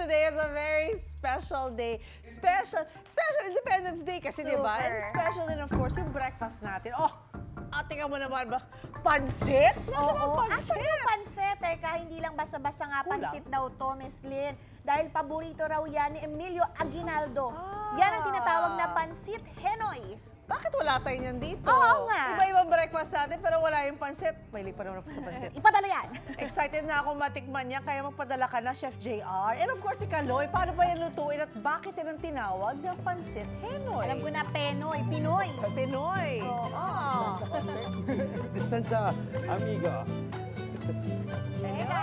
Today is a very special day. Special Independence Day kasi, di ba? And special din, of course, yung breakfast natin. Oh, tingnan mo naman ba? Pansit? Asan yung pansit? Teka, hindi lang basta-basta nga pansit daw to, Miss Lynn. Dahil paborito raw yan ni Emilio Aguinaldo. Yan ang tinatawag na pansit Henoy. Bakit wala tayo niyan dito? Oo nga. Iba-ibang breakfast natin pero wala yung pansit. May pa naman ako sa pansit. Ipadala yan. Excited na ako matikman niya kaya magpadala ka na, Chef JR. And of course, si Kaloy, paano ba yan lutuin at bakit yan ang tinawag ng pansit Henoy? Alam ko na Penoy, Pinoy. Pinoy. Oo. Distansya, amigo. Teka.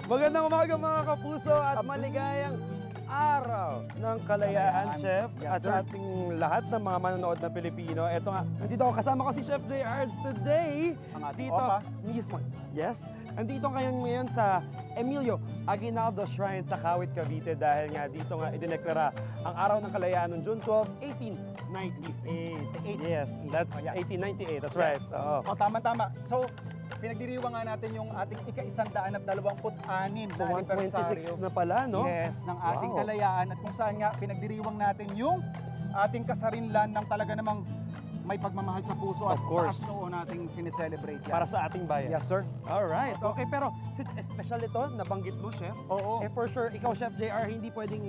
Magandang umaga mga kapuso at maligayang araw ng kalayaan, Chef. Yes, at sa ating lahat ng mga manonood na Pilipino. Ito nga, nandito ako kasama ko si Chef JR today. Ang ating Dito opa. mismo. Yes. Nandito ngayon sa Emilio Aguinaldo Shrine sa Kawit, Cavite dahil nga dito nga idineklara ang araw ng kalayaan noong June 12, 1898. Yes, that's 1898. That's right. Yes. Oo. Oh, tama-tama. So, pinagdiriwang nga natin yung ating ika-126 So, na anibersaryo. 126 na pala, no? Yes, ng ating Wow. kalayaan at kung saan nga pinagdiriwang natin yung ating kasarinlan ng talaga namang may pagmamahal sa puso at Of course. taas noo nating sineselebrate yan. Para sa ating bayan. Yes, sir. Alright. Okay, pero since special ito, nabanggit mo, Chef. Oo. Eh for sure, ikaw, Chef JR, hindi pwedeng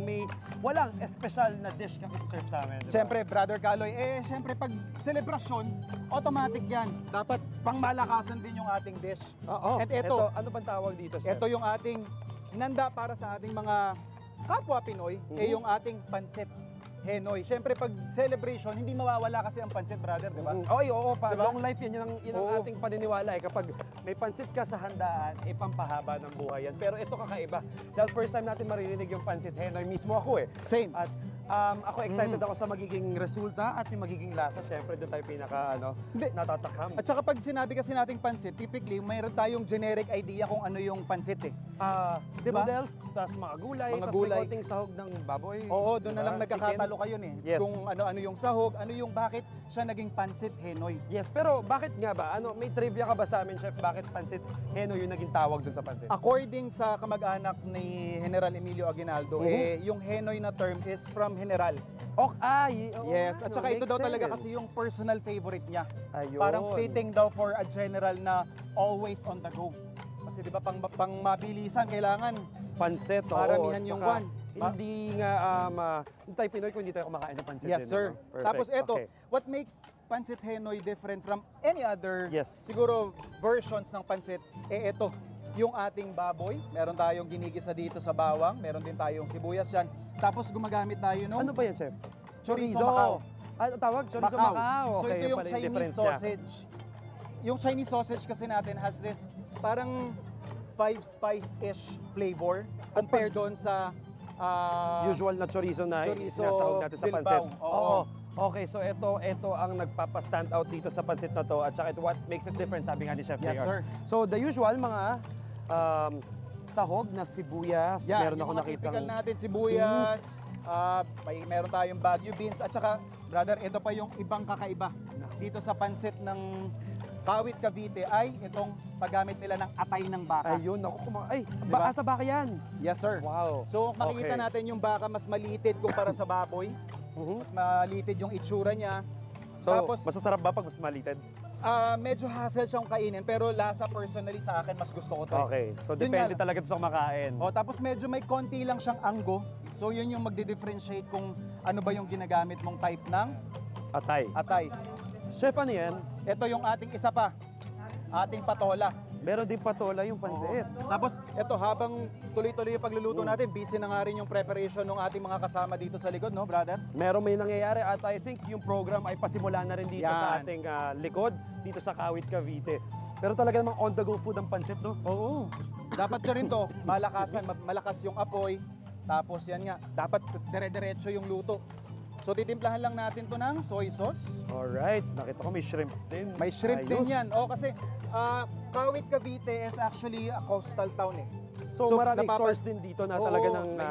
walang special na dish ka serve sa amin. Diba? Siyempre, Brother Kaloy, siyempre pag selebrasyon, automatic yan. Dapat pangmalakasan din yung ating dish. Oo. At ito, ano bang tawag dito, Chef? ito yung ating nanda para sa ating mga kapwa Pinoy, yung ating pansit Henoy. Siyempre, pag celebration, hindi mawawala kasi ang pansit, brother, di ba? Oy, oo, pa. Diba? Long life yan. Yan ang Oo. ating paniniwala. Kapag may pansit ka sa handaan, pampahaba ng buhay yan. Pero ito kakaiba. Dahil first time natin maririnig yung pansit Henoy, mismo ako eh. Same. At ako excited ako sa magiging resulta at yung magiging lasa. Siyempre, doon tayo Hindi. natatakam. At saka pag sinabi kasi nating pansit, typically, mayroon tayong generic idea kung ano yung pansit eh. Diba? Noodles, tapos mga gulay, Mga tapos gulay. may konting sahog ng baboy. Oo, doon na diba? lang nagkakatalo Chicken. kayo eh. Yes. Kung ano-ano yung sahog, ano yung bakit siya naging pansit Henoy. Yes, pero bakit nga ba? May trivia ka ba sa amin, Chef? Bakit pansit Henoy yung naging tawag dun sa pansit? According sa kamag-anak ni General Emilio Aguinaldo, yung Henoy na term is from General. Yes, at saka ito daw talaga kasi yung personal favorite niya. Ayun. Parang fitting daw for a general na always on the go. Kasi di ba pang mabilisan, kailangan Pansit, oo. Paramihan yung Tsaka, one. Hindi nga, hindi tayo Pinoy kung hindi tayo kumakain ng pansit. Yes, din, sir. no? Perfect. Tapos ito, Okay. what makes pansit Henoy different from any other Yes. siguro versions ng pansit, ito, yung ating baboy. Meron tayong ginigisa dito sa bawang, meron din tayong sibuyas dyan. Tapos gumagamit tayo nung Ano ba yan, Chef? chorizo Macao. Ano tawag? Chorizo Macao. So Okay, ito yung pala Chinese difference niya. sausage. Yung Chinese sausage kasi natin has this parang 5-spice-ish flavor compared doon sa Usual na chorizo na chorizo sinasahog natin sa Bilbao. pansit. Oo. Okay, so ito ang nagpapa-stand out dito sa pansit na to at saka ito what makes it different, sabi nga ni Chef Yes, JR. sir. So the usual mga sahog na sibuyas, meron ako yung mga nakitang typical natin, sibuyas, meron tayong Baguio beans, at saka, brother, ito pa yung ibang kakaiba. Dito sa pansit ng Kawit, Cavite ay itong paggamit nila ng atay ng baka. Ayun, ay, Diba? sa baka yan. Yes, sir. Wow. So, makikita Okay. natin yung baka mas malitid kumpara sa baboy. Mas malitid yung itsura niya. So, Tapos, masasarap ba pag mas malited? medyo hassle siyang kainin, pero lasa personally sa akin, mas gusto ko to. Okay, so Yun depende nga. talaga ito sa kumakain. Tapos medyo may konti lang siyang anggo. So, yun yung magdi-differentiate kung ano ba yung ginagamit mong type ng Atay. atay. Chef, ano yan? Ito yung ating isa pa, ating patola. Meron din patola yung pansit. Tapos ito, habang tuloy-tuloy yung pagluluto natin, busy na nga rin yung preparation ng ating mga kasama dito sa likod, no, brother? Meron may nangyayari at I think yung program ay pasimula na rin dito sa Yan. ating likod, dito sa Kawit, Cavite. Pero talaga namang on-the-go food ang pansit, no? Oo. Dapat ko rin to, malakasan, malakas yung apoy. Tapos yan nga, dapat dire-diretso yung luto. So titimplahan lang natin to ng soy sauce. Alright, nakita ko may shrimp din. May shrimp din Ayos. yan. Kasi Kawit, Cavite is actually a coastal town eh. So, maraming source din dito na talaga ng may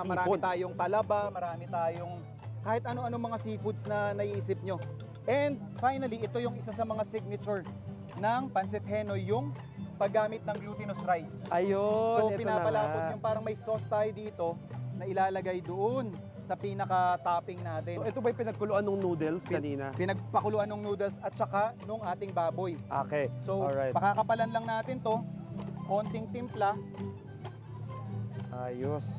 marami ipon. tayong talaba, marami tayong kahit ano-ano mga seafoods na naiisip nyo. And finally, ito yung isa sa mga signature ng Pansit Henoy, yung paggamit ng glutinous rice. Ayun, So ito pinapalapot na nga. yung parang may sauce tayo dito na ilalagay doon sa pinaka-topping natin. So ito ba yung pinagkuluan ng noodles kanina? Pinagpakuluan ng noodles at saka nung ating baboy. Okay, So alright. pakakapalan lang natin to, konting timpla. Ayos.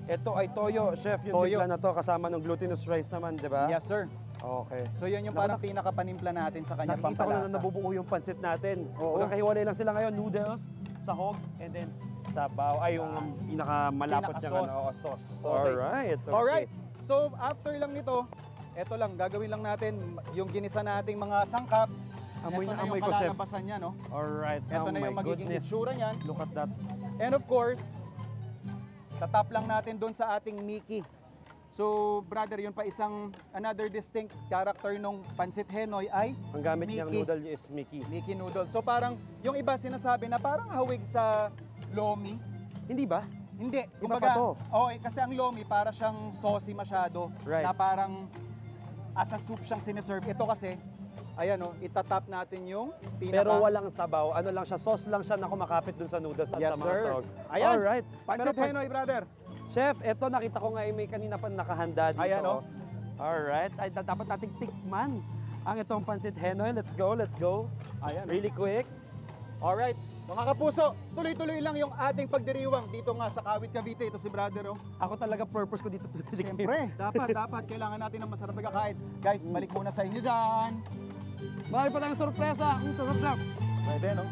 Ito ay toyo, chef, yung Toyo. timpla na to kasama ng glutinous rice naman, di ba? Yes sir. Okay. So yan yung parang pinakapanimpla natin sa kanya Nakikita ko na pampalasa. nabubuo yung pansit natin. Oo. Magkakahiwalay lang sila ngayon, noodles, sahog, and then sabaw. Ay, yung pinakamalapot niyang Pinaka-sauce. sauce. Okay. Alright. Okay. Alright. So after lang nito, eto lang, gagawin lang natin yung ginisa nating mga sangkap. Amoy Eto na na amoy yung ko, chef. kalalabasan niya, no? Alright. Ito Oh na yung my magiging goodness. itsura niyan. Look at that. And of course, tatap lang natin doon sa ating Mickey. So, brother, yun pa isang another distinct character nung Pansit Henoy ay Ang gamit niyang Mickey. noodle is Mickey. Mickey noodle. So, parang yung iba sinasabi na parang hawig sa lomi. Hindi ba? Hindi. Iba pa to. Oo, kasi ang lomi para siyang saucy masyado. Right. Na parang as a soup siyang siniserve. Ito kasi, ayan o, itatap natin yung pinaka... Pero walang sabaw. Ano lang siya, sauce lang siya na kumakapit dun sa noodles at Yes, sa mga sir. sahog. Ayan. Alright. Pansit Pero pag- Henoy, brother. Chef, eto nakita ko nga may kanina pa nakahanda dito. Ayan, oh. Alright. Ay, dapat nating tikman ang itong pansit Henoy. Let's go, let's go. Ayan. Really quick. Alright. Mga kapuso, tuloy-tuloy lang yung ating pagdiriwang dito nga sa Kawit, Cavite. Ito si brother, oh. Ako talaga purpose ko dito. Siyempre, dapat. Kailangan natin ng masarap na kakain. Guys, balik muna sa inyo dyan. Marami pa tayong sorpresa. Ang sarap. Pwede, no?